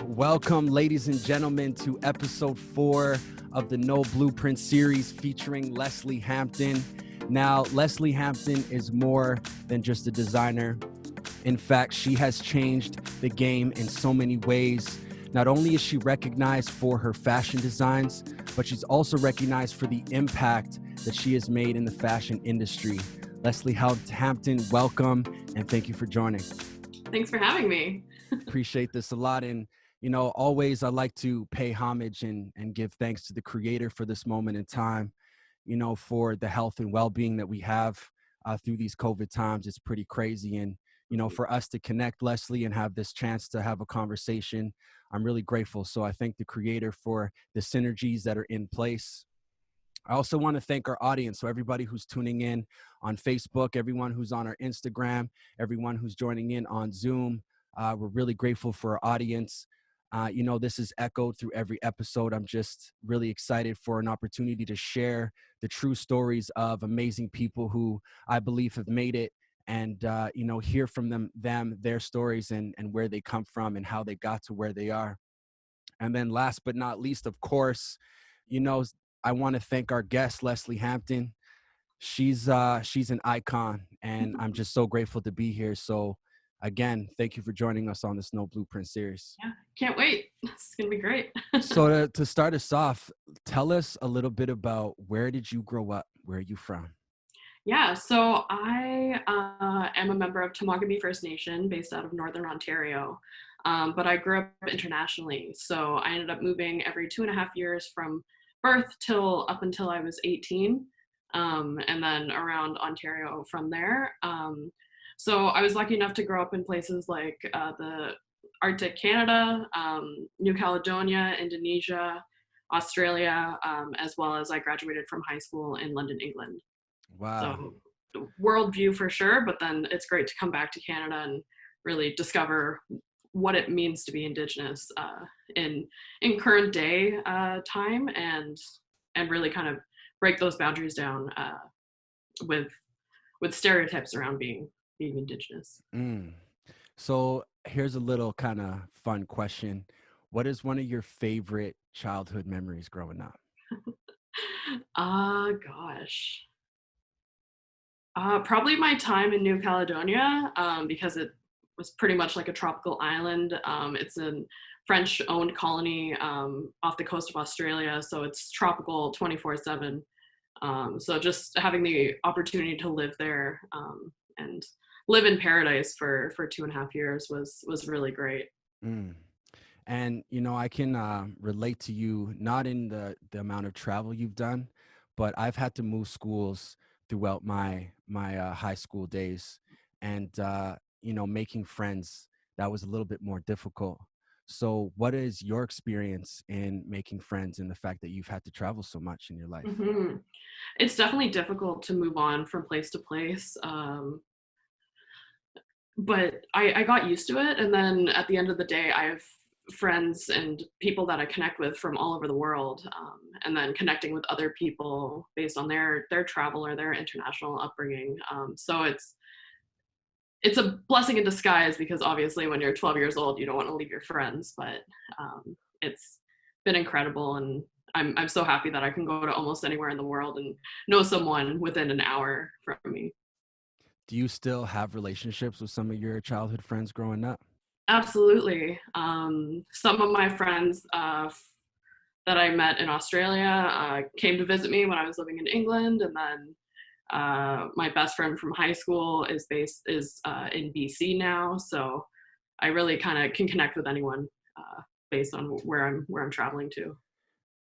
Welcome, ladies and gentlemen, to episode 4 of the No Blueprint series featuring Lesley Hampton. Now, Lesley Hampton is more than just a designer. In fact, she has changed the game in so many ways. Not only is she recognized for her fashion designs, but she's also recognized for the impact that she has made in the fashion industry. Lesley Hampton, welcome, and thank you for joining. Thanks for having me. Appreciate this a lot. And always I like to pay homage and give thanks to the creator for this moment in time, for the health and well-being that we have through these COVID times. It's pretty crazy. And, for us to connect, Lesley, and have this chance to have a conversation, I'm really grateful. So I thank the creator for the synergies that are in place. I also want to thank our audience. So everybody who's tuning in on Facebook, everyone who's on our Instagram, everyone who's joining in on Zoom, we're really grateful for our audience. This is echoed through every episode. I'm just really excited for an opportunity to share the true stories of amazing people who I believe have made it, and hear from them their stories and where they come from and how they got to where they are. And then last but not least, of course, I want to thank our guest, Lesley Hampton. She's an icon, and I'm just so grateful to be here. So again, thank you for joining us on this No Blueprint series. Yeah, can't wait. It's going to be great. So to start us off, tell us a little bit about where did you grow up? Where are you from? Yeah, so I am a member of Temagami First Nation based out of Northern Ontario, but I grew up internationally. So I ended up moving every 2.5 years from birth up until I was 18, and then around Ontario from there. So I was lucky enough to grow up in places like the Arctic Canada, New Caledonia, Indonesia, Australia, as well as I graduated from high school in London, England. Wow. So worldview for sure, but then it's great to come back to Canada and really discover what it means to be Indigenous in current day time, and really kind of break those boundaries down with stereotypes around being Indigenous. So here's a little kind of fun question. What is one of your favorite childhood memories growing up? Gosh. Probably my time in New Caledonia, because it was pretty much like a tropical island. It's a French-owned colony off the coast of Australia, so it's tropical 24/7. So just having the opportunity to live there and live in paradise for 2.5 years was really great. Mm. And, I can relate to you, not in the amount of travel you've done, but I've had to move schools throughout my high school days. And, making friends, that was a little bit more difficult. So what is your experience in making friends and the fact that you've had to travel so much in your life? hmm It's definitely difficult to move on from place to place. But I got used to it. And then at the end of the day, I have friends and people that I connect with from all over the world, and then connecting with other people based on their travel or their international upbringing. So it's a blessing in disguise, because obviously when you're 12 years old, you don't want to leave your friends, but it's been incredible. And I'm so happy that I can go to almost anywhere in the world and know someone within an hour from me. Do you still have relationships with some of your childhood friends growing up? Absolutely. Some of my friends that I met in Australia came to visit me when I was living in England, and then my best friend from high school is in BC now. So I really kind of can connect with anyone based on where I'm traveling to.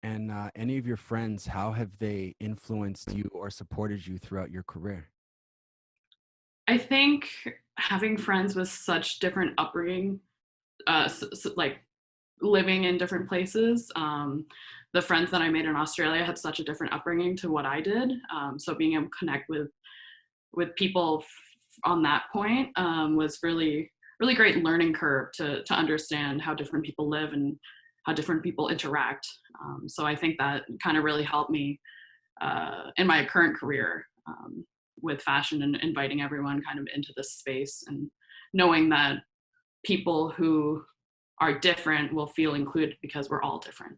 And any of your friends, how have they influenced you or supported you throughout your career? I think having friends with such different upbringing, like living in different places. The friends that I made in Australia had such a different upbringing to what I did. So being able to connect with people on that point was really great learning curve to understand how different people live and how different people interact. So I think that kind of really helped me in my current career with fashion, and inviting everyone kind of into this space, and knowing that people who are different will feel included because we're all different.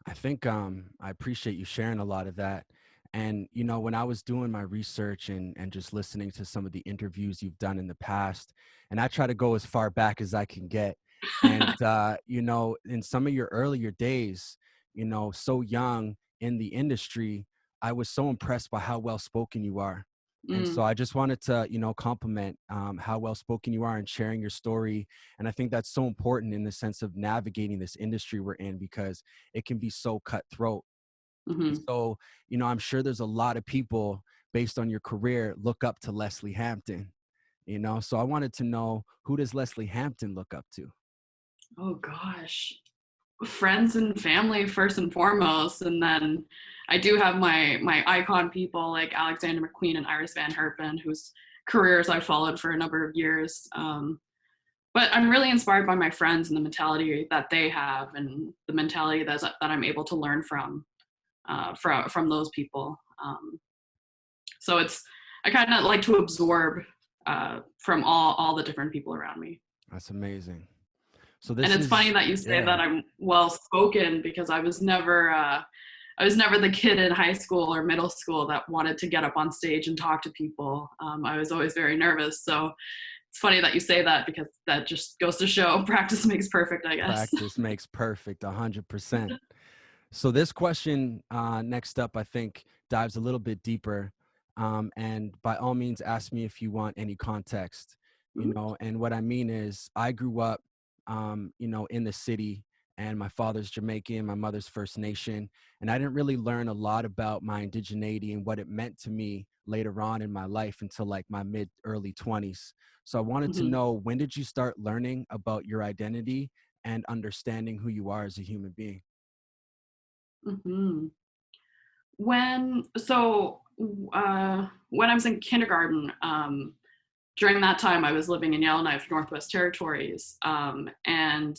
I think I appreciate you sharing a lot of that. And when I was doing my research and just listening to some of the interviews you've done in the past, and I try to go as far back as I can get. And in some of your earlier days, so young in the industry, I was so impressed by how well spoken you are. And so Mm, I just wanted to, compliment how well spoken you are and sharing your story. And I think that's so important in the sense of navigating this industry we're in, because it can be so cutthroat. And mhm. so, I'm sure there's a lot of people based on your career look up to Lesley Hampton, So I wanted to know, who does Lesley Hampton look up to? Oh gosh. Friends and family first and foremost, and then I do have my icon people like Alexander McQueen and Iris Van Herpen, whose careers I followed for a number of years. But I'm really inspired by my friends and the mentality that they have, and the mentality that I'm able to learn from those people. So it's I kind of like to absorb from all the different people around me. That's amazing. So And this it's funny is, that you say yeah, that I'm well spoken, because I was never the kid in high school or middle school that wanted to get up on stage and talk to people. I was always very nervous. So it's funny that you say that, because that just goes to show practice makes perfect, I guess. practice makes perfect, 100%. So this question next up, I think, dives a little bit deeper. And by all means, ask me if you want any context. And what I mean is, I grew up, in the city, and my father's Jamaican, my mother's First Nation, and I didn't really learn a lot about my indigeneity and what it meant to me later on in my life until like my mid early 20s. So I wanted to Mhm. know, when did you start learning about your identity and understanding who you are as a human being? Mhm. When I was in kindergarten, during that time I was living in Yellowknife, Northwest Territories, and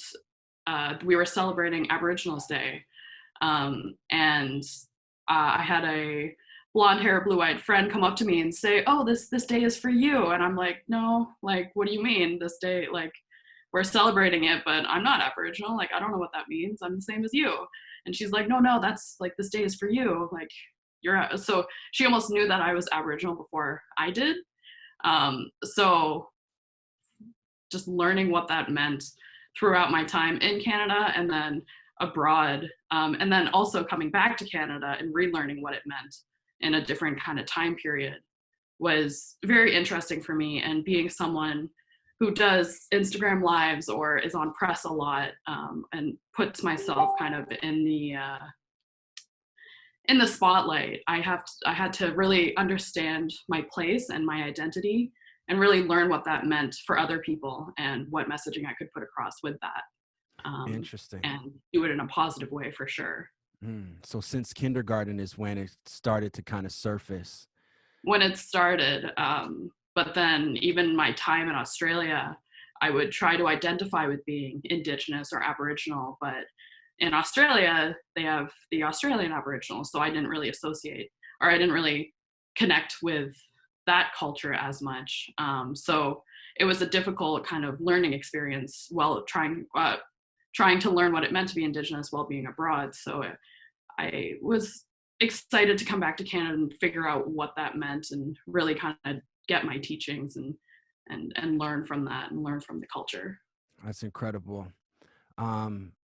we were celebrating Aboriginals Day, and I had a blonde hair, blue eyed friend come up to me and say, "Oh, this day is for you," and I'm like, "No, like, what do you mean this day? Like, we're celebrating it, but I'm not Aboriginal. Like, I don't know what that means. I'm the same as you." And she's like, "No, that's like, this day is for you. Like, so she almost knew that I was Aboriginal before I did. So just learning what that meant throughout my time in Canada and then abroad, and then also coming back to Canada and relearning what it meant in a different kind of time period was very interesting for me. And being someone who does Instagram lives or is on press a lot, and puts myself kind of in the spotlight, I had to really understand my place and my identity, and really learn what that meant for other people and what messaging I could put across with that, Interesting. and do it in a positive way for sure. So since kindergarten is when it started to kind of surface. When it started, but then even my time in Australia, I would try to identify with being Indigenous or Aboriginal, but in Australia, they have the Australian Aboriginal, so I didn't really associate, or I didn't really connect with that culture as much. So it was a difficult kind of learning experience while trying to learn what it meant to be Indigenous while being abroad. So I was excited to come back to Canada and figure out what that meant, and really kind of get my teachings and learn from that and learn from the culture. That's incredible.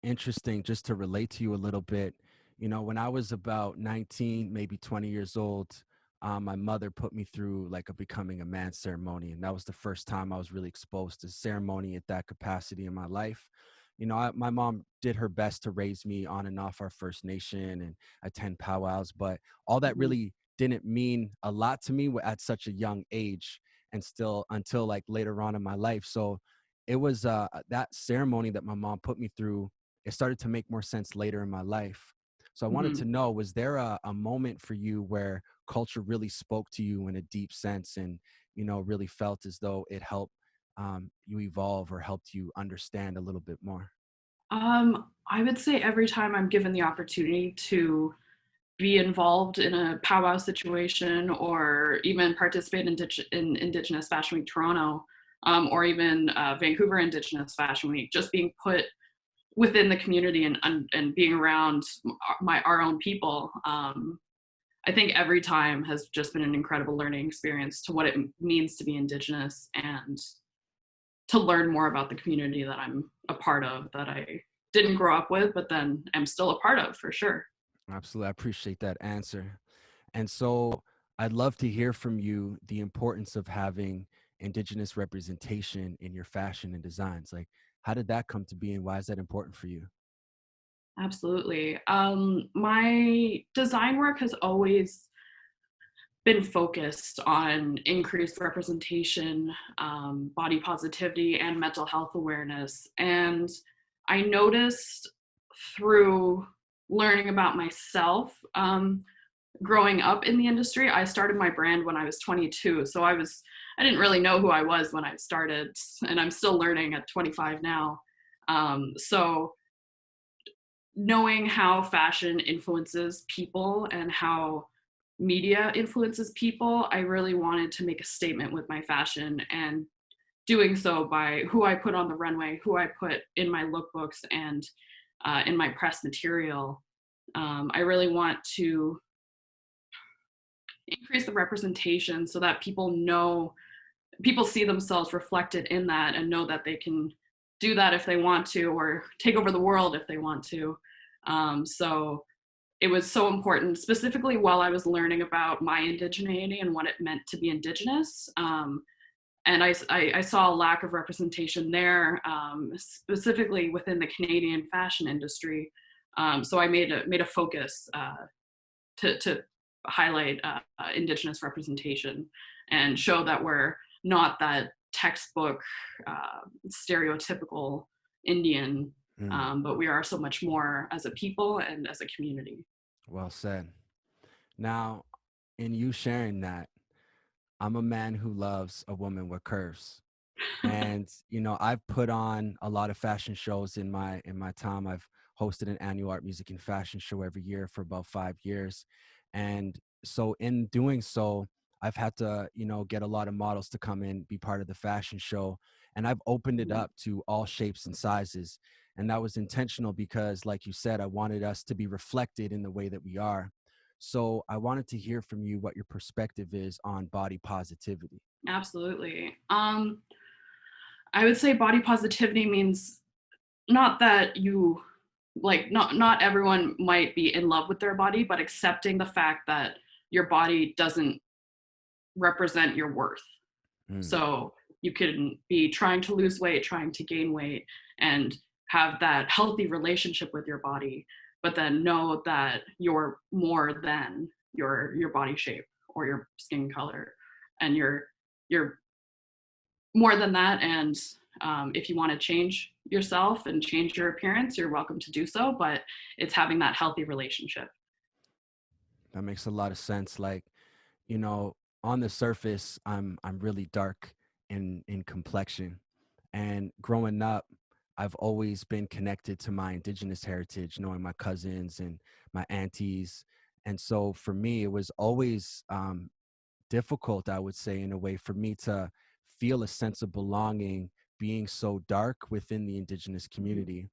Interesting, just to relate to you a little bit. When I was about 19, maybe 20 years old, my mother put me through like a becoming a man ceremony. And that was the first time I was really exposed to ceremony at that capacity in my life. My mom did her best to raise me on and off our First Nation and attend powwows, but all that Mhm. really didn't mean a lot to me at such a young age, and still until like later on in my life. So it was that ceremony that my mom put me through. It started to make more sense later in my life. So I wanted to Mhm. know, was there a moment for you where culture really spoke to you in a deep sense, and really felt as though it helped you evolve or helped you understand a little bit more? I would say every time I'm given the opportunity to be involved in a powwow situation or even participate in Indigenous Fashion Week Toronto, or even Vancouver Indigenous Fashion Week, just being put within the community and being around our own people. I think every time has just been an incredible learning experience to what it means to be Indigenous and to learn more about the community that I'm a part of, that I didn't grow up with, but then am still a part of, for sure. Absolutely. I appreciate that answer. And so I'd love to hear from you the importance of having Indigenous representation in your fashion and designs. Like, how did that come to be and why is that important for you? Absolutely. My design work has always been focused on increased representation, body positivity, and mental health awareness. And I noticed through learning about myself, growing up in the industry, I started my brand when I was 22. So I didn't really know who I was when I started, and I'm still learning at 25 now. So knowing how fashion influences people and how media influences people, I really wanted to make a statement with my fashion, and doing so by who I put on the runway, who I put in my lookbooks and in my press material. I really want to increase the representation so that people see themselves reflected in that and know that they can do that if they want to, or take over the world if they want to. So it was so important, specifically while I was learning about my indigeneity and what it meant to be Indigenous. And I saw a lack of representation there, specifically within the Canadian fashion industry. So I made a focus to highlight Indigenous representation and show that we're not that textbook stereotypical Indian, Mm, but we are so much more as a people and as a community. well said. Now, in you sharing that, I'm a man who loves a woman with curves. And I've put on a lot of fashion shows in my time. I've hosted an annual art, music, and fashion show every year for about 5 years. And so in doing so, I've had to get a lot of models to come in, be part of the fashion show, and I've opened it up to all shapes and sizes. And that was intentional because, like you said, I wanted us to be reflected in the way that we are. So I wanted to hear from you what your perspective is on body positivity. Absolutely. I would say body positivity means not that you not everyone might be in love with their body, but accepting the fact that your body doesn't represent your worth. Mm, So you can be trying to lose weight, trying to gain weight, and have that healthy relationship with your body, but then know that you're more than your body shape or your skin color, and you're more than that. And if you want to change yourself and change your appearance, you're welcome to do so. But it's having that healthy relationship. that makes a lot of sense. Like, you know, on the surface, I'm really dark in complexion. And growing up, I've always been connected to my indigenous heritage, knowing my cousins and my aunties. And so for me, it was always difficult, I would say, in a way, for me to feel a sense of belonging being so dark within the indigenous community.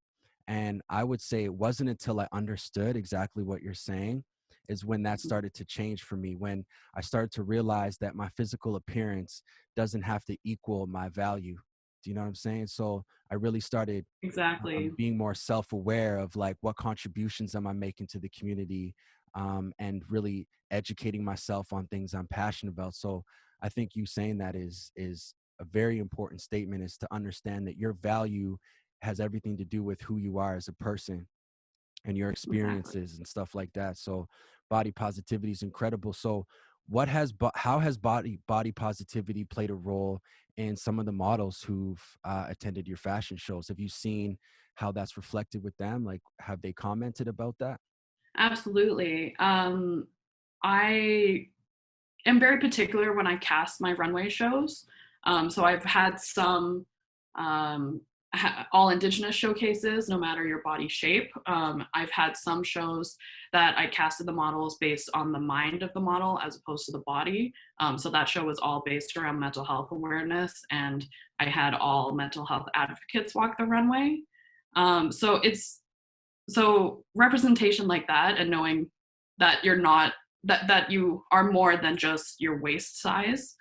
And I would say it wasn't until I understood exactly what you're saying is when that started to change for me, when I started to realize that my physical appearance doesn't have to equal my value. Do you know what I'm saying? So I really started Exactly. being more self-aware of like what contributions am I making to the community, and really educating myself on things I'm passionate about. So I think you saying that is a very important statement, is to understand that your value has everything to do with who you are as a person and your Exactly. experiences and stuff like that. So body positivity is incredible. So how has body positivity played a role in some of the models who've attended your fashion shows? Have you seen how that's reflected with them? Like, have they commented about that? Absolutely. I am very particular when I cast my runway shows. So I've had some all Indigenous showcases, no matter your body shape. I've had some shows that I casted the models based on the mind of the model as opposed to the body. So that show was all based around mental health awareness, and I had all mental health advocates walk the runway. So representation like that, and knowing that you're not that you are more than just your waist size,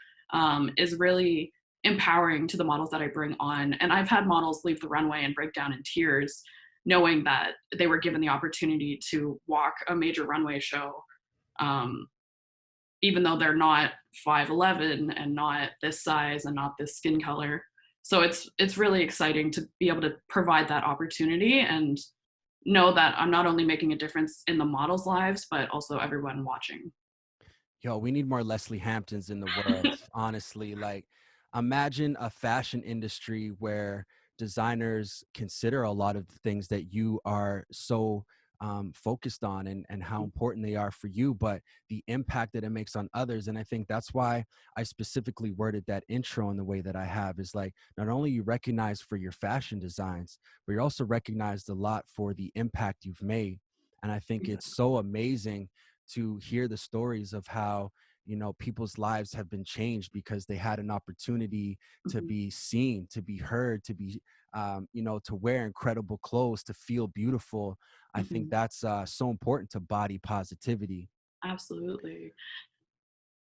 is really empowering to the models that I bring on. And I've had models leave the runway and break down in tears, knowing that they were given the opportunity to walk a major runway show, um, even though they're not 5'11" and not this size and not this skin color. So it's really exciting to be able to provide that opportunity and know that I'm not only making a difference in the models' lives, but also everyone watching. Yo, we need more Lesley Hamptons in the world, honestly. Like, imagine a fashion industry where designers consider a lot of the things that you are so focused on, and how important they are for you, but the impact that it makes on others. And I think that's why I specifically worded that intro in the way that I have, is like, not only you recognize for your fashion designs, but you're also recognized a lot for the impact you've made. And I think it's so amazing to hear the stories of how, people's lives have been changed because they had an opportunity to Mhm. be seen, to be heard, to be to wear incredible clothes, to feel beautiful. I think Mhm. that's so important to body positivity. Absolutely.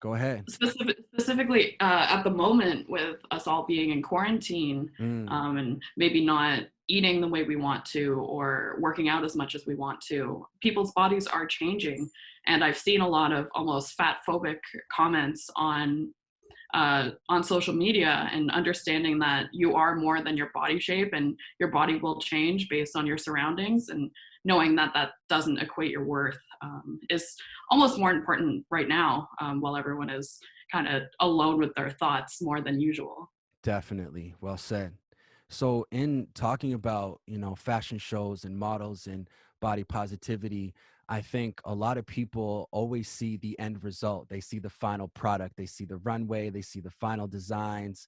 Go ahead. Specifically, at the moment, with us all being in quarantine, Mm, and maybe not eating the way we want to or working out as much as we want to, people's bodies are changing. And I've seen a lot of almost fat phobic comments on social media, and understanding that you are more than your body shape and your body will change based on your surroundings, and knowing that that doesn't equate your worth, is almost more important right now, while everyone is kind of alone with their thoughts more than usual. definitely. Well said. So, in talking about, fashion shows and models and body positivity, I think a lot of people always see the end result. They see the final product, they see the runway, they see the final designs,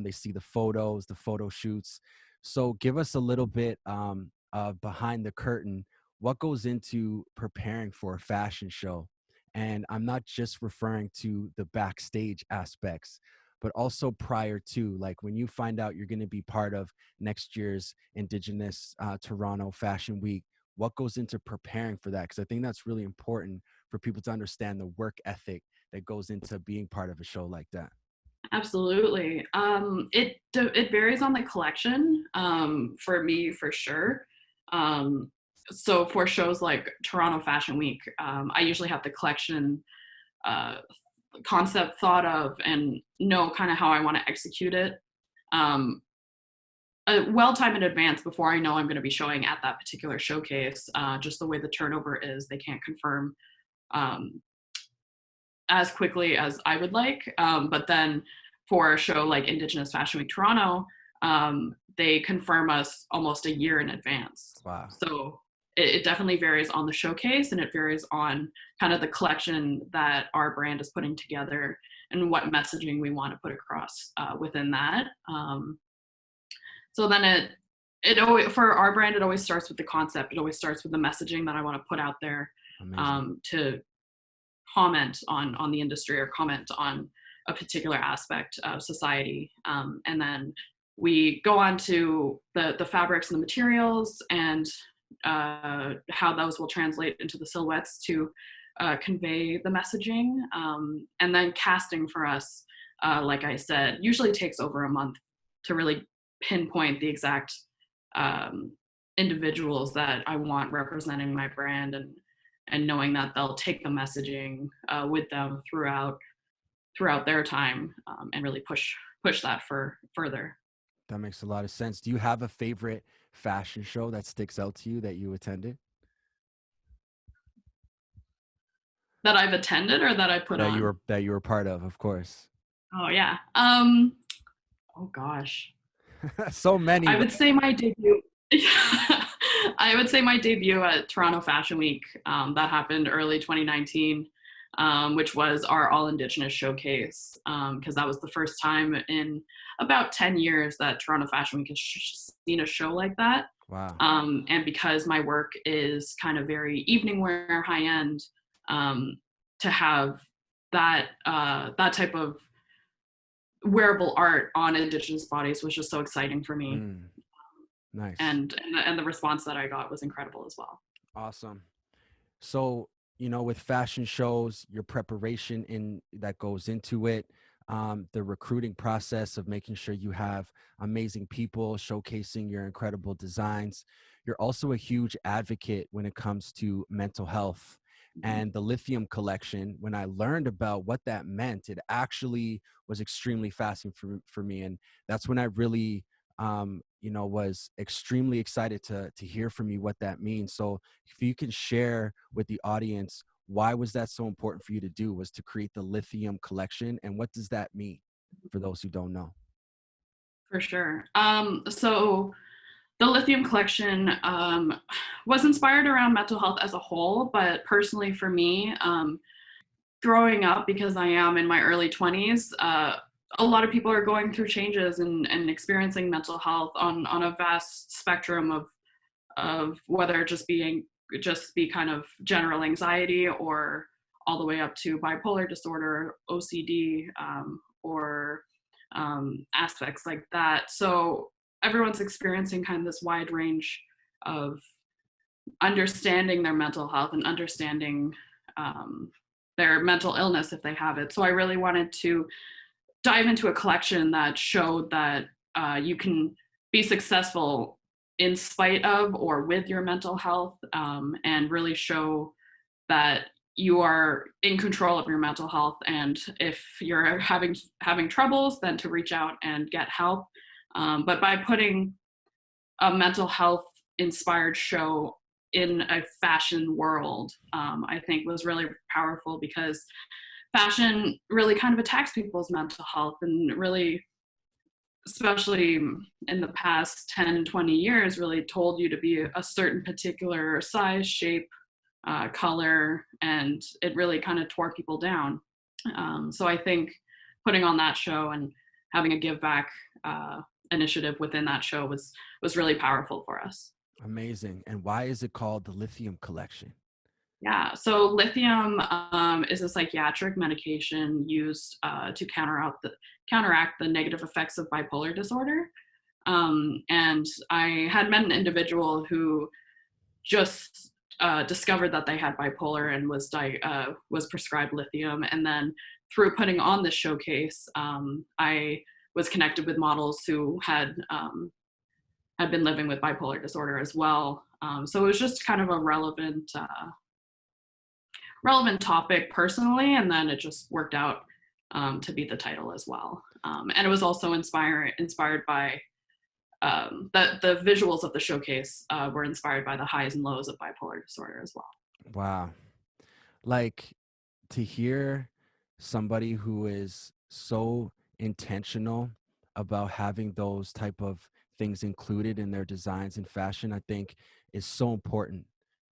they see the photos, the photo shoots. So, give us a little bit behind the curtain. What goes into preparing for a fashion show? And I'm not just referring to the backstage aspects, but also prior to, like, when you find out you're going to be part of next year's Indigenous Toronto Fashion Week. What goes into preparing for that? Because I think that's really important for people to understand the work ethic that goes into being part of a show like that. Absolutely. It varies on the collection. For me, for sure. Um, so for shows like Toronto Fashion Week, I usually have the collection uh, concept thought of and know kind of how I want to execute it. Um, well time in advance before I know I'm going to be showing at that particular showcase. Just the way the turnover is, they can't confirm um, as quickly as I would like. But then for a show like Indigenous Fashion Week Toronto, they confirm us almost a year in advance. Wow. So it definitely varies on the showcase, and it varies on kind of the collection that our brand is putting together and what messaging we want to put across within that. So then it always, for our brand, it always starts with the concept. It always starts with the messaging that I want to put out there, Amazing. to comment on the industry or comment on a particular aspect of society, and then we go on to the fabrics and the materials, and how those will translate into the silhouettes to convey the messaging, and then casting for us, like I said, usually takes over a month to really pinpoint the exact um, individuals that I want representing my brand, and knowing that they'll take the messaging with them throughout their time, and really push that for further. That makes a lot of sense. Do you have a favorite fashion show that sticks out to you that you attended? That I've attended or that I put That you on? were that you were part of course. Oh yeah. Oh gosh. So many, I right? would say my debut. I would say my debut at Toronto Fashion Week, that happened early 2019. which was our All Indigenous showcase, because that was the first time in about 10 years that Toronto Fashion Week has seen a show like that. Wow. And because my work is kind of very evening wear, high end, to have that type of wearable art on Indigenous bodies was just so exciting for me. Mm, nice. And the response that I got was incredible as well. Awesome. So, with fashion shows, your preparation in that goes into it, the recruiting process of making sure you have amazing people showcasing your incredible designs. You're also a huge advocate when it comes to mental health. Mhm. And the Lithium Collection, when I learned about what that meant, it actually was extremely fascinating for me. And that's when I really, was extremely excited to hear from you what that means. So if you can share with the audience, why was that so important for you to do, was to create the Lithium Collection, and what does that mean for those who don't know? For sure. So the Lithium Collection was inspired around mental health as a whole, but personally for me, growing up, because I am in my early 20s, a lot of people are going through changes and experiencing mental health on a vast spectrum of whether it just be kind of general anxiety, or all the way up to bipolar disorder, OCD, or aspects like that. So everyone's experiencing kind of this wide range of understanding their mental health and understanding um, their mental illness if they have it. So I really wanted to dive into a collection that showed that you can be successful in spite of or with your mental health, and really show that you are in control of your mental health. And if you're having troubles, then to reach out and get help. But by putting a mental health inspired show in a fashion world, I think was really powerful, because fashion really kind of attacks people's mental health, and really, especially in the past 10, 20 years, really told you to be a certain particular size, shape, color, and it really kind of tore people down. So I think putting on that show and having a give back initiative within that show was really powerful for us. Amazing. And why is it called the Lithium Collection? Yeah, so lithium is a psychiatric medication used to counteract the negative effects of bipolar disorder. And I had met an individual who just discovered that they had bipolar and was prescribed lithium. And then through putting on this showcase, I was connected with models who had been living with bipolar disorder as well. So it was just kind of a relevant topic personally, and then it just worked out to be the title as well. And it was also inspired by the visuals of the showcase were inspired by the highs and lows of bipolar disorder as well. Wow. Like, to hear somebody who is so intentional about having those type of things included in their designs and fashion, I think is so important,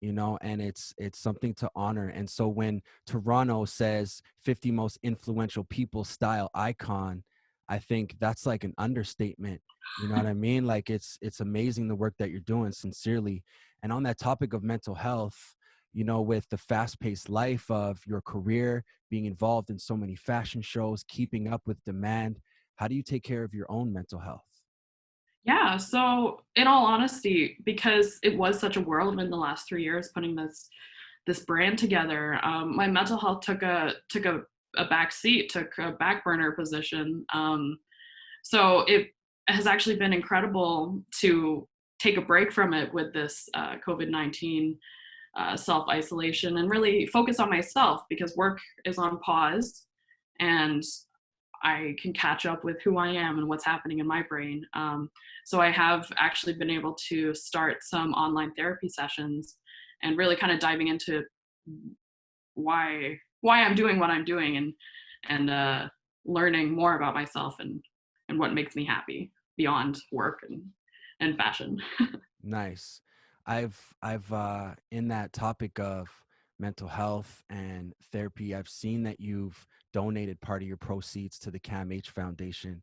and it's something to honor. And so when Toronto says 50 most influential people style icon, I think that's like an understatement. You know what I mean? Like, it's amazing the work that you're doing, sincerely. And on that topic of mental health, with the fast-paced life of your career, being involved in so many fashion shows, keeping up with demand, how do you take care of your own mental health? Yeah, so in all honesty, because it was such a whirlwind the last 3 years putting this brand together, my mental health took a back seat, took a back burner position. So it has actually been incredible to take a break from it with this COVID-19 self isolation, and really focus on myself, because work is on pause, and I can catch up with who I am and what's happening in my brain. So I have actually been able to start some online therapy sessions, and really kind of diving into why I'm doing what I'm doing, and learning more about myself, and what makes me happy beyond work and fashion. Nice. I've in that topic of mental health and therapy. I've seen that you've donated part of your proceeds to the CAMH Foundation.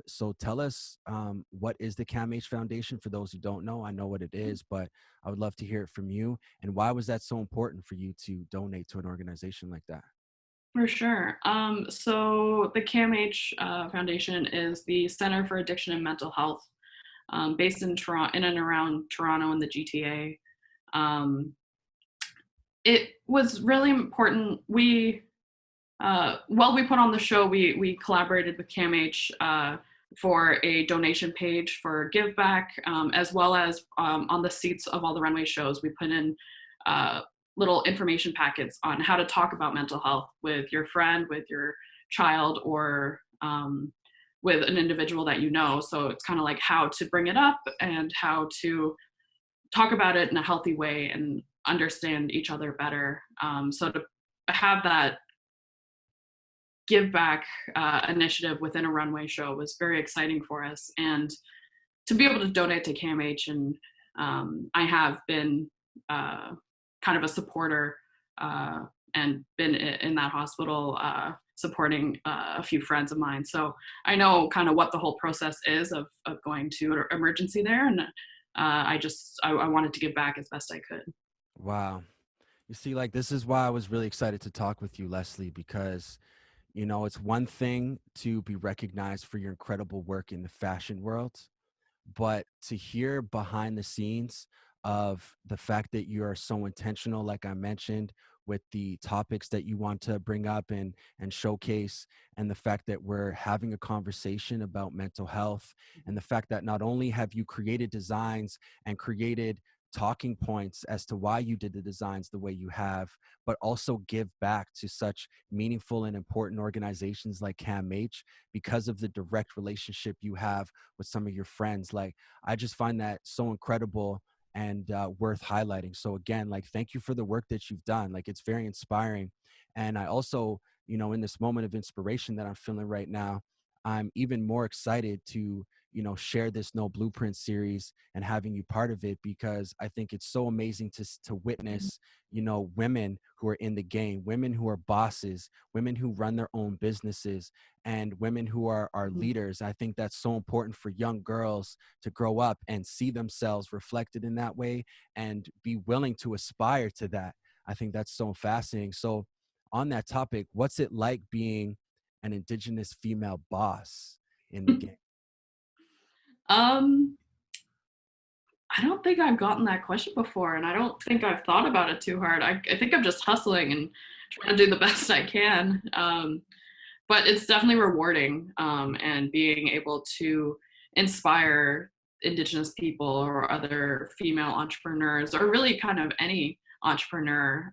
So tell us, what is the CAMH Foundation for those who don't know? I know what it is, but I would love to hear it from you. And why was that so important for you to donate to an organization like that? For sure. So the CAMH Foundation is the Center for Addiction and Mental Health, based in Toronto, in and around Toronto and the GTA. Um, it was really important. While we put on the show, we collaborated with CAMH for a donation page for Give Back, as well as on the seats of all the runway shows, we put in uh, little information packets on how to talk about mental health with your friend, with your child, or with an individual that you know. So it's kind of like how to bring it up and how to talk about it in a healthy way and understand each other better. So to have that give back initiative within a runway show was very exciting for us. And to be able to donate to CAMH, and I have been kind of a supporter and been in that hospital supporting a few friends of mine. So I know kind of what the whole process is of going to emergency there. And I wanted to give back as best I could. Wow. You see, like, this is why I was really excited to talk with you, Lesley, because, it's one thing to be recognized for your incredible work in the fashion world, but to hear behind the scenes of the fact that you are so intentional, like I mentioned, with the topics that you want to bring up and showcase, and the fact that we're having a conversation about mental health, and the fact that not only have you created designs and created talking points as to why you did the designs the way you have, but also give back to such meaningful and important organizations like CAMH because of the direct relationship you have with some of your friends. Like, I just find that so incredible and worth highlighting. So again, like, thank you for the work that you've done. Like, it's very inspiring. And I also, in this moment of inspiration that I'm feeling right now, I'm even more excited to, share this No Blueprint series and having you part of it, because I think it's so amazing to witness, women who are in the game, women who are bosses, women who run their own businesses, and women who are leaders. I think that's so important for young girls to grow up and see themselves reflected in that way and be willing to aspire to that. I think that's so fascinating. So on that topic, what's it like being an Indigenous female boss in the game? Um, I don't think I've gotten that question before, and I don't think I've thought about it too hard. I think I'm just hustling and trying to do the best I can. But it's definitely rewarding, and being able to inspire Indigenous people or other female entrepreneurs, or really kind of any entrepreneur,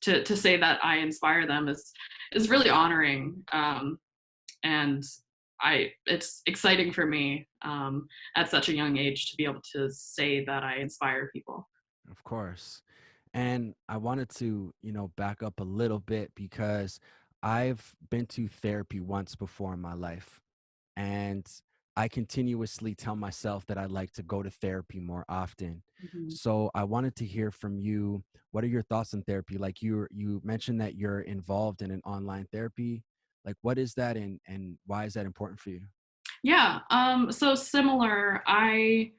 to say that I inspire them is really honoring. And it's exciting for me at such a young age to be able to say that I inspire people. Of course. And I wanted to, back up a little bit because I've been to therapy once before in my life. And I continuously tell myself that I'd like to go to therapy more often. Mhm. So I wanted to hear from you. What are your thoughts on therapy? Like, you mentioned that you're involved in an online therapy. Like, what is that, and why is that important for you? Yeah, so similar. I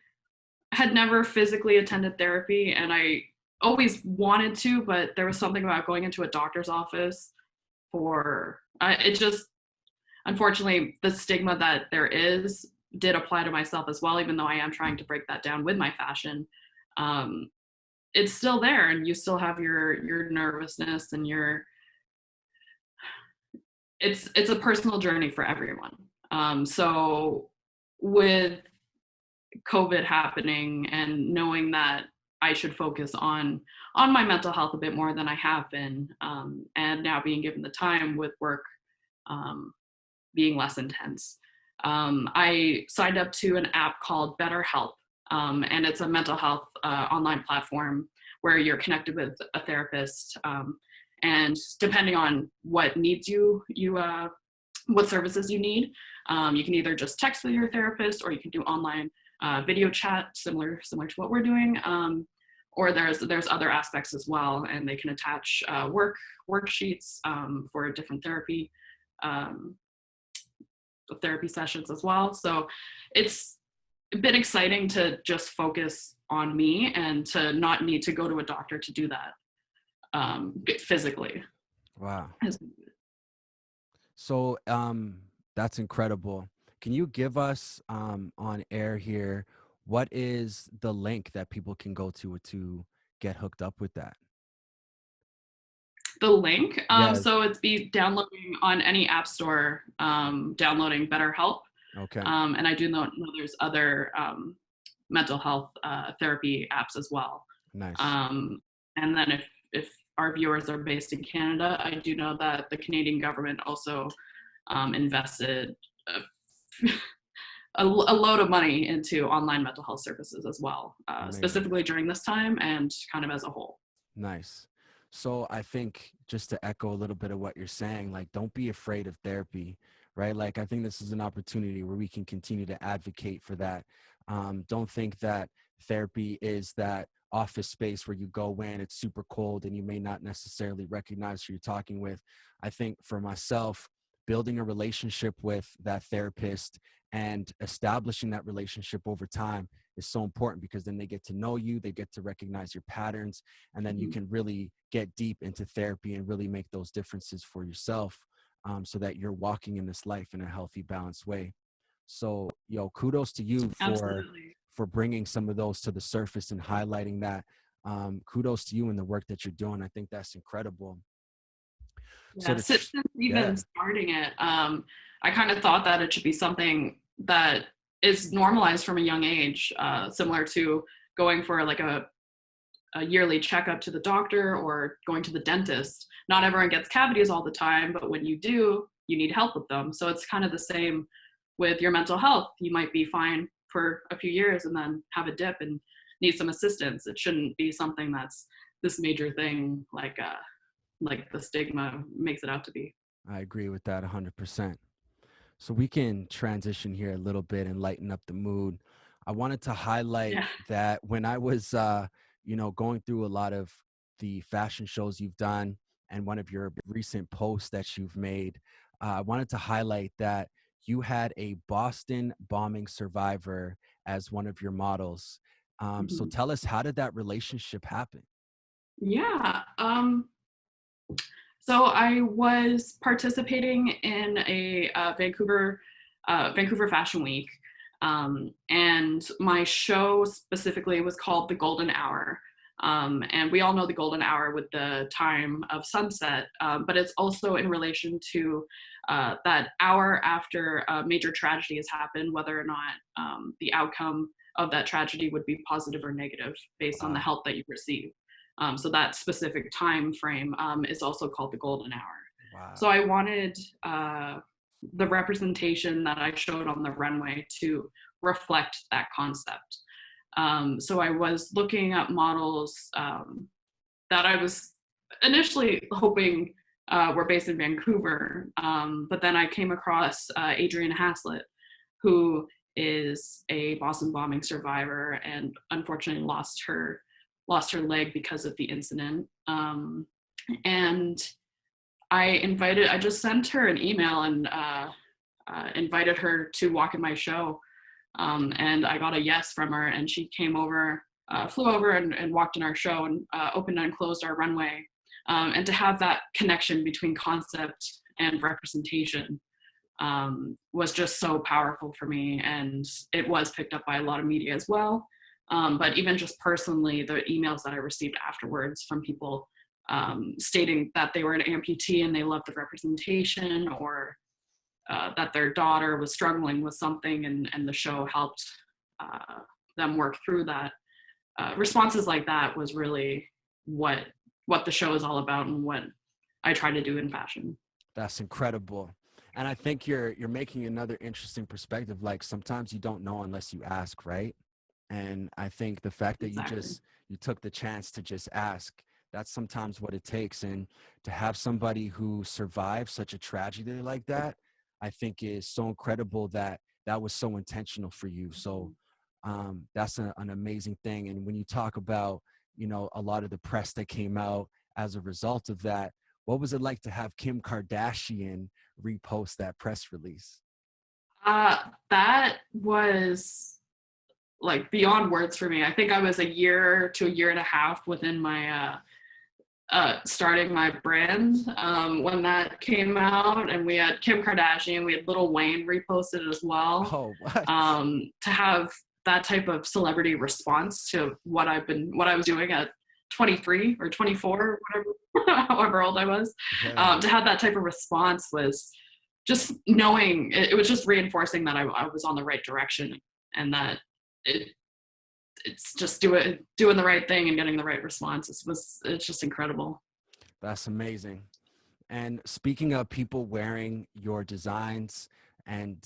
had never physically attended therapy, and I always wanted to, but there was something about going into a doctor's office for it just, unfortunately, the stigma that there is did apply to myself as well, even though I am trying to break that down with my fashion. Um, it's still there, and you still have your nervousness and your it's a personal journey for everyone. So with COVID happening and knowing that I should focus on my mental health a bit more than I have been, and now being given the time with work um, being less intense, I signed up to an app called BetterHelp, and it's a mental health online platform where you're connected with a therapist, and depending on what needs you what services you need. You can either just text with your therapist, or you can do online video chat, similar to what we're doing, or there's other aspects as well, and they can attach worksheets for different um, therapy sessions as well. So it's been exciting to just focus on me and to not need to go to a doctor to do that physically. Wow. So that's incredible. Can you give us on air here, what is the link that people can go to get hooked up with that? The link, Yes. so it's be downloading on any app store, downloading BetterHelp. Okay. And I do know there's other mental health therapy apps as well. Nice. And then if our viewers are based in Canada, I do know that the Canadian government also invested a load of money into online mental health services as well, specifically during this time and kind of as a whole. Nice. So I think, just to echo a little bit of what you're saying, like, don't be afraid of therapy, right? Like, I think this is an opportunity where we can continue to advocate for that. Don't think that therapy is that office space where you go in, it's super cold and you may not necessarily recognize who you're talking with. I think for myself, building a relationship with that therapist and establishing that relationship over time is so important, because then they get to know you, they get to recognize your patterns, and then you can really get deep into therapy and really make those differences for yourself, so that you're walking in this life in a healthy, balanced way. So, kudos to you for bringing some of those to the surface and highlighting that. Kudos to you and the work that you're doing. I think that's incredible. Yeah, so since even starting it, I kind of thought that it should be something that is normalized from a young age, similar to going for like a yearly checkup to the doctor or going to the dentist. Not everyone gets cavities all the time, but when you do, you need help with them. So it's kind of the same with your mental health. You might be fine for a few years and then have a dip and need some assistance. It shouldn't be something that's this major thing like the stigma makes it out to be. I agree with that 100%. So we can transition here a little bit and lighten up the mood. I wanted to highlight that when I was, going through a lot of the fashion shows you've done and one of your recent posts that you've made, I wanted to highlight that you had a Boston bombing survivor as one of your models. So tell us, how did that relationship happen? Yeah. So I was participating in a Vancouver Fashion Week, and my show specifically was called The Golden Hour. And we all know the golden hour with the time of sunset, but it's also in relation to that hour after a major tragedy has happened, whether or not the outcome of that tragedy would be positive or negative based on the help that you receive. So that specific time frame is also called the golden hour. Wow. So I wanted the representation that I showed on the runway to reflect that concept. So I was looking at models that I was initially hoping were based in Vancouver, but then I came across Adrienne Haslett, who is a Boston bombing survivor and unfortunately lost her leg because of the incident. And I just sent her an email and invited her to walk in my show. And I got a yes from her, and she came over, flew over and walked in our show and opened and closed our runway. And to have that connection between concept and representation was just so powerful for me. And it was picked up by a lot of media as well. But even just personally, the emails that I received afterwards from people stating that they were an amputee and they loved the representation, or that their daughter was struggling with something and the show helped them work through that. Responses like that was really what the show is all about and what I try to do in fashion. That's incredible. And I think you're making another interesting perspective. Like, sometimes you don't know unless you ask, right? And I think the fact that you took the chance to just ask, that's sometimes what it takes. And to have somebody who survived such a tragedy like that, I think is so incredible that that was so intentional for you. So that's an amazing thing. And when you talk about, a lot of the press that came out as a result of that. What was it like to have Kim Kardashian repost that press release? That was like beyond words for me. I think I was a year to a year and a half within my starting my brand when that came out, and we had Kim Kardashian, we had Lil Wayne reposted as well. Oh, what? To have that type of celebrity response to what I was doing at 23 or 24, whatever, however old I was, Yeah. to have that type of response was just knowing it was just reinforcing that I was on the right direction, and that it's just doing the right thing and getting the right response. It's just incredible. That's amazing. And speaking of people wearing your designs and,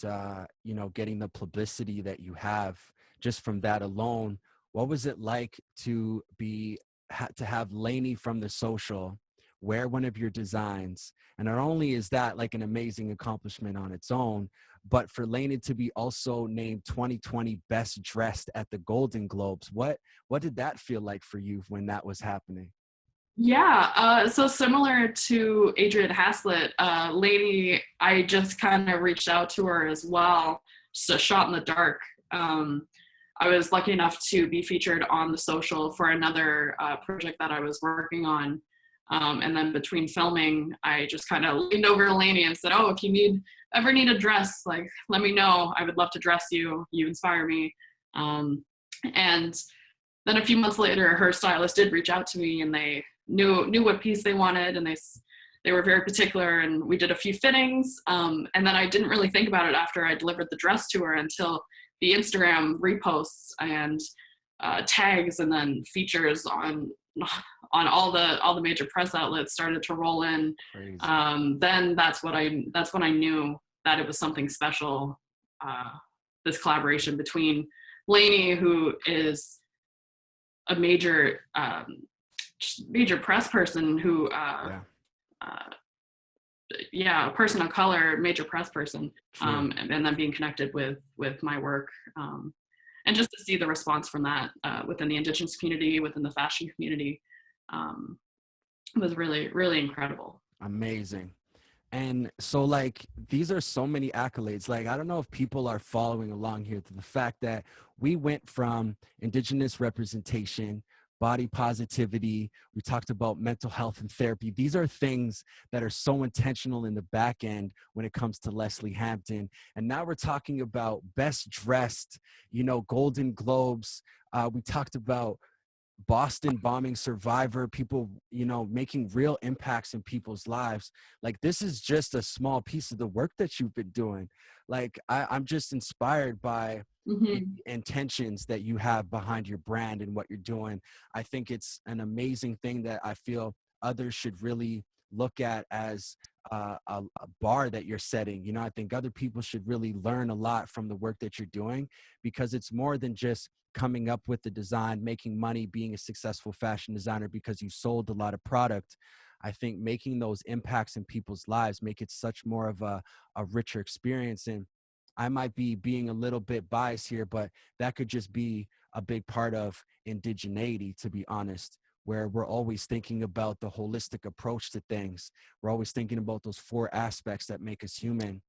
getting the publicity that you have just from that alone, what was it like to to have Lainey from The Social wear one of your designs? And not only is that like an amazing accomplishment on its own, but for Lainey to be also named 2020 Best Dressed at the Golden Globes, what did that feel like for you when that was happening? Yeah, so similar to Adrian Haslett, Lainey, I just kind of reached out to her as well, just a shot in the dark. I was lucky enough to be featured on The Social for another project that I was working on. And then between filming, I just kind of leaned over to Lainey and said, "Oh, if you ever need a dress, like, let me know. I would love to dress you. You inspire me." And then a few months later, her stylist did reach out to me, and they knew what piece they wanted, and they were very particular, and we did a few fittings. And then I didn't really think about it after I delivered the dress to her until the Instagram reposts and tags and then features on all the major press outlets started to roll in. Crazy. Then that's when I knew that it was something special. This collaboration between Lainey, who is a major press person, who a person of color, major press person, and then being connected with my work, and just to see the response from that within the Indigenous community, within the fashion community, was really, really incredible. Amazing. And so, like, these are so many accolades. Like, I don't know if people are following along here to the fact that we went from Indigenous representation, body positivity, we talked about mental health and therapy. These are things that are so intentional in the back end when it comes to Lesley Hampton. And now we're talking about best dressed, Golden Globes. We talked about Boston bombing survivor, people, making real impacts in people's lives. Like, this is just a small piece of the work that you've been doing. Like, I'm just inspired by the intentions that you have behind your brand and what you're doing. I think it's an amazing thing that I feel others should really look at as a bar that you're setting. I think other people should really learn a lot from the work that you're doing, because it's more than just coming up with the design, making money, being a successful fashion designer because you sold a lot of product. I think making those impacts in people's lives make it such more of a richer experience. And I might be being a little bit biased here, but that could just be a big part of indigeneity, to be honest, where we're always thinking about the holistic approach to things. We're always thinking about those 4 aspects that make us human.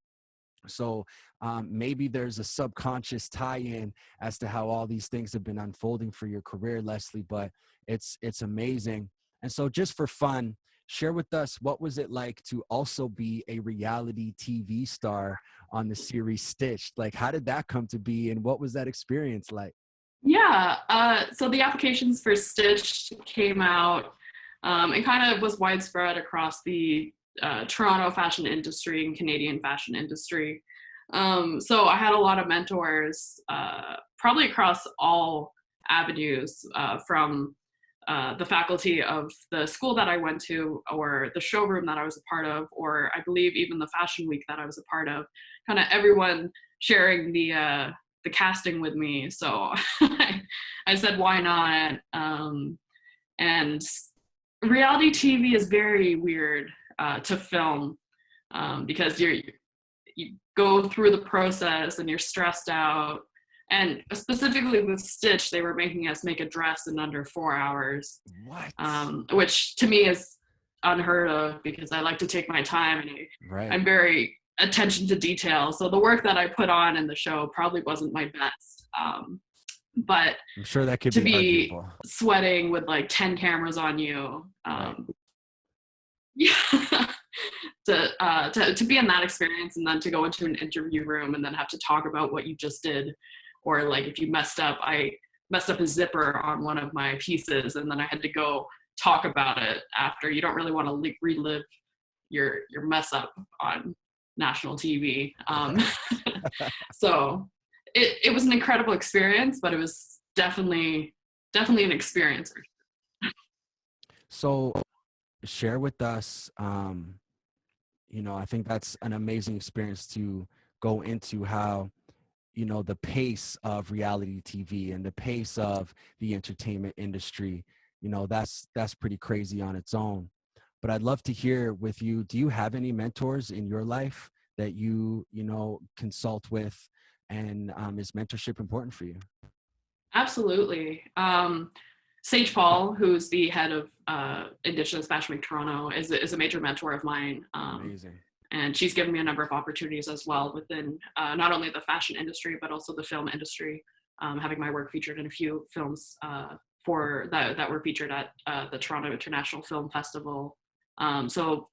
So maybe there's a subconscious tie-in as to how all these things have been unfolding for your career, Lesley, but it's amazing. And so just for fun, share with us, what was it like to also be a reality TV star on the series Stitched? Like, how did that come to be, and what was that experience like? Yeah, so the applications for Stitched came out and kind of was widespread across the Toronto fashion industry and Canadian fashion industry. So I had a lot of mentors, probably across all avenues, from the faculty of the school that I went to, or the showroom that I was a part of, or I believe even the fashion week that I was a part of, kind of everyone sharing the casting with me. So I said, why not? And reality TV is very weird to film, because you go through the process and you're stressed out. And specifically with Stitch, they were making us make a dress in under 4 hours, What? which to me is unheard of because I like to take my time and Right. I'm very attention to detail. So the work that I put on in the show probably wasn't my best. But I'm sure that could to be be arguable. sweating with like 10 cameras on you, Right. yeah, to be in that experience and then to go into an interview room and then have to talk about what you just did, or like if you messed up, I messed up a zipper on one of my pieces and then I had to go talk about it after. You don't really want to relive your mess up on national TV. So it was an incredible experience, but it was definitely an experience. So share with us, I think that's an amazing experience to go into how, the pace of reality TV and the pace of the entertainment industry, that's pretty crazy on its own. But I'd love to hear with you, do you have any mentors in your life that consult with, and is mentorship important for you? Absolutely. Sage Paul, who's the head of Indigenous Fashion Week Toronto, is a major mentor of mine. Amazing. And she's given me a number of opportunities as well within not only the fashion industry, but also the film industry, having my work featured in a few films for that were featured at the Toronto International Film Festival. So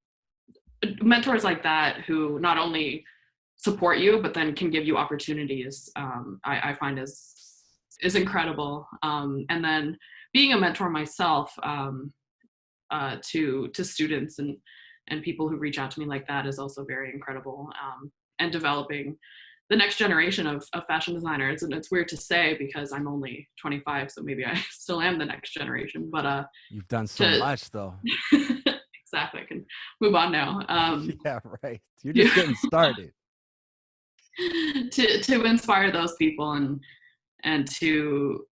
mentors like that who not only support you, but then can give you opportunities, I find is incredible. And then being a mentor myself to students and people who reach out to me like that is also very incredible. And developing the next generation of fashion designers. And it's weird to say because I'm only 25, so maybe I still am the next generation. But you've done so much, though. Exactly. I can move on now. Yeah, right. You're just getting started. To inspire those people and to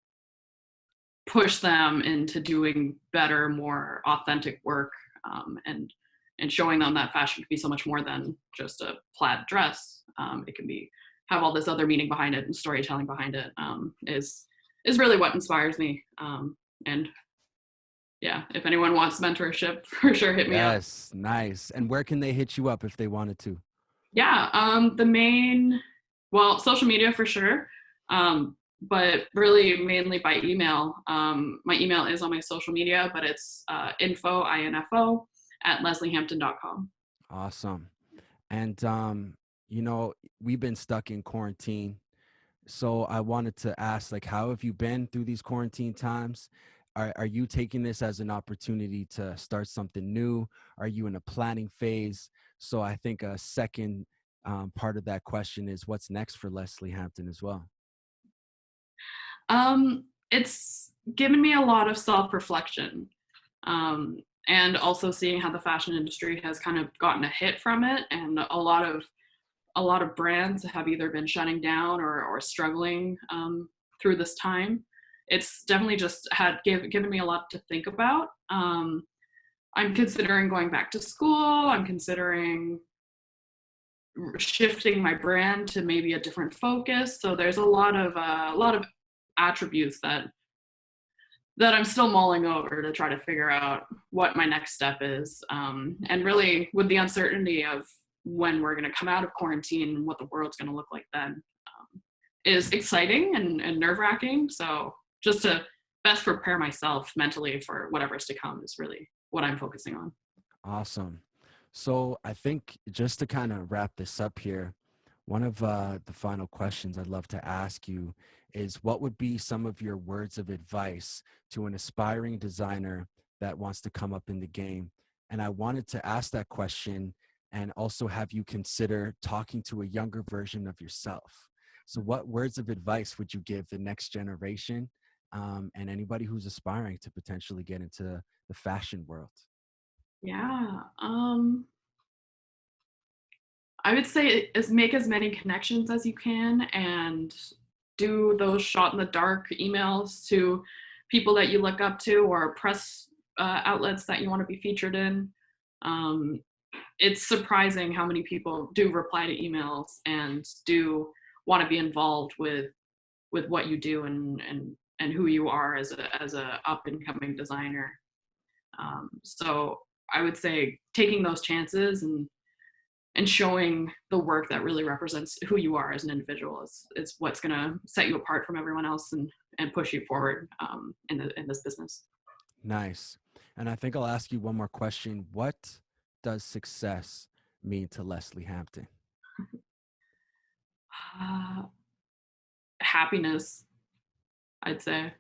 push them into doing better, more authentic work, and showing them that fashion can be so much more than just a plaid dress. It can have all this other meaning behind it and storytelling behind it, is really what inspires me. And yeah, if anyone wants mentorship, for sure hit me up. Yes, nice. And where can they hit you up if they wanted to? Yeah, social media for sure, but really mainly by email. My email is on my social media, but it's info at lesleyhampton.com. Awesome. And, we've been stuck in quarantine. So I wanted to ask, like, how have you been through these quarantine times? Are you taking this as an opportunity to start something new? Are you in a planning phase? So I think a second part of that question is what's next for Lesley Hampton as well? It's given me a lot of self-reflection, and also seeing how the fashion industry has kind of gotten a hit from it, and a lot of brands have either been shutting down or struggling through this time. It's definitely just given me a lot to think about. I'm considering going back to school. I'm considering shifting my brand to maybe a different focus. So there's a lot of attributes that I'm still mulling over to try to figure out what my next step is. And really, with the uncertainty of when we're going to come out of quarantine and what the world's going to look like then, is exciting and nerve-wracking. So just to best prepare myself mentally for whatever's to come is really what I'm focusing on. Awesome. So I think just to kind of wrap this up here, one of the final questions I'd love to ask you is what would be some of your words of advice to an aspiring designer that wants to come up in the game? And I wanted to ask that question and also have you consider talking to a younger version of yourself. So what words of advice would you give the next generation and anybody who's aspiring to potentially get into the fashion world? Yeah. I would say make as many connections as you can and do those shot in the dark emails to people that you look up to or press outlets that you want to be featured in. It's surprising how many people do reply to emails and do want to be involved with with what you do and who you are as a up and coming designer. So I would say taking those chances and showing the work that really represents who you are as an individual is what's going to set you apart from everyone else and push you forward in this business. Nice. And I think I'll ask you one more question. What does success mean to Lesley Hampton? Happiness, I'd say.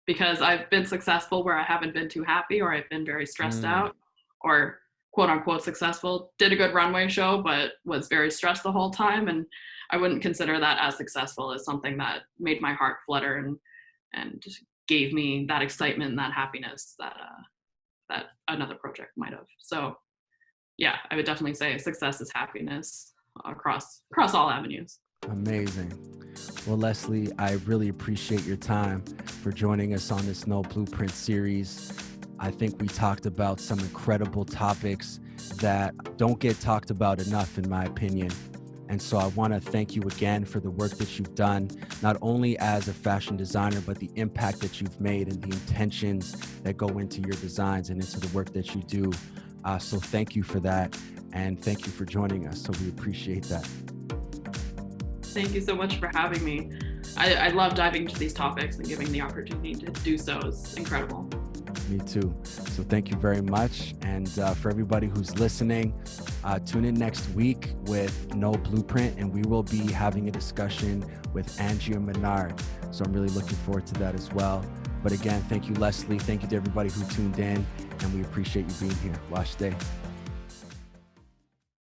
Because I've been successful where I haven't been too happy, or I've been very stressed out, or quote unquote successful, did a good runway show, but was very stressed the whole time. And I wouldn't consider that as successful, as something that made my heart flutter and just gave me that excitement and that happiness that another project might have. So yeah, I would definitely say success is happiness across all avenues. Amazing. Well, Lesley, I really appreciate your time for joining us on this No Blueprint series. I think we talked about some incredible topics that don't get talked about enough, in my opinion. And so I want to thank you again for the work that you've done, not only as a fashion designer, but the impact that you've made and the intentions that go into your designs and into the work that you do. So thank you for that. And thank you for joining us. So we appreciate that. Thank you so much for having me. I love diving into these topics, and giving the opportunity to do so is incredible. Me too. So thank you very much. And for everybody who's listening, tune in next week with No Blueprint, and we will be having a discussion with Andrea Menard. So I'm really looking forward to that as well. But again, thank you, Lesley. Thank you to everybody who tuned in, and we appreciate you being here. Wash day.